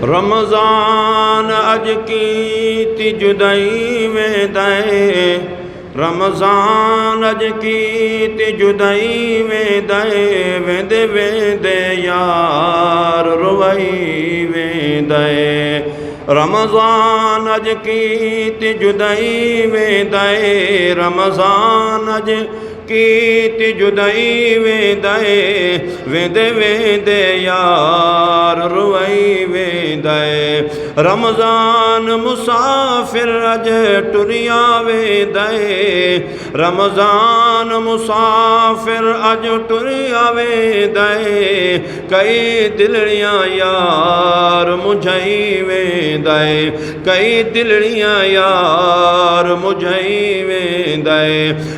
रमज़ान अज की जुदाई वेंदे, रमज़ान अज की जुदाई वेंदे, वेंदे वेंदे यार रुवई वेंदे। रमज़ान अज की जुदाई वेंदे, रमज़ान अज की जुदाई वेंदे, वेंदे वेंदे यार रुवई वेंदे। रमज़ान मुसाफिर अज टुरिया वेंदे, रमज़ान मुसाफिर अज टुरिया वेंदे। कई दिलड़ियां यार मुझई वेंदे, कई दिलड़ियां यार मुझई वेंदे।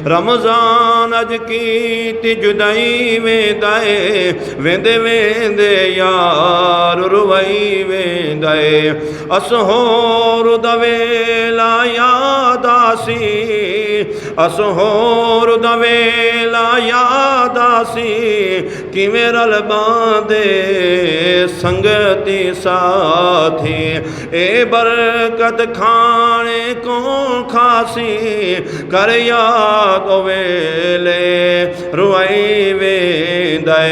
रमज़ान अज की जुदाई वेंदे, वेंदे वेंदे यार रुवई वेंदे। असहोर दवेला याद आसी, असहोर दवेला याद आसी, किवें रल बांधे संगती साथी। ए बरकत खाने को खासी, कर याद वेले रुवई वेंदे।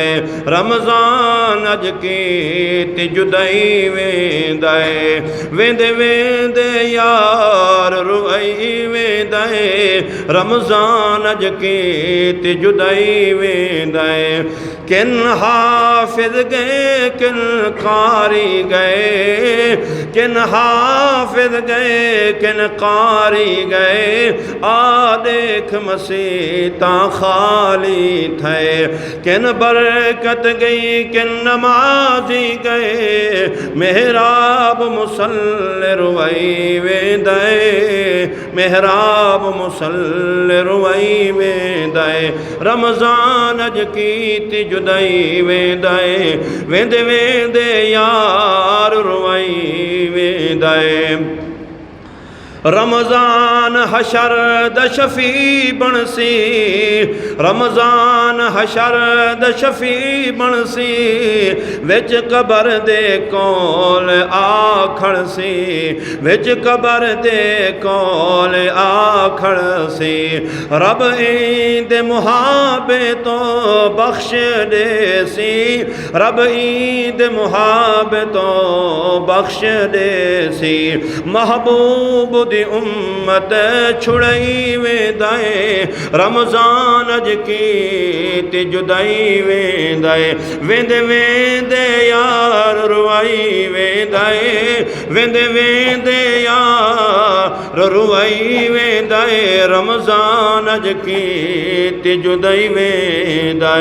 रमज़ान अज की जुदाई वेंदे, वेंदे वेंदे यार रुवई वेंदे। रमज़ान अज की जुदाई वेंदे। किन हाफिज गए किन कारी गए, किन हाफिज गए किन कारी गए। आ देख मसीता खाली थे, किन बरकत गई किन नमाजी गए। मेहराब मुसल्ले रुवई वेंदे, मेहराब मुसल्ले रुवई वेंदे। रमज़ान अज की जुदाई वेंदे, वेंदे वेंदे यार रुवई वेंदे। रमज़ान हशर द शफी बनसी, रमज़ान हशर द शफी बनसी। विच कबर दे कोल आखड़ सी, विच कबर दे कोल आखड़ सी। रब ईद मुहाबे तो बख्श दे सी, रब ईद मुहाबे तो बख्श दे सी। महबूब दी उम्मत छुड़ई वेंदे, रमज़ान अज की जुदाई वेंदे। वेंदे वेंदे यार रुवई वेंदे, वेंदे वेंदे यार रुवई वेंदे। रमज़ान अज की जुदाई वेंदे।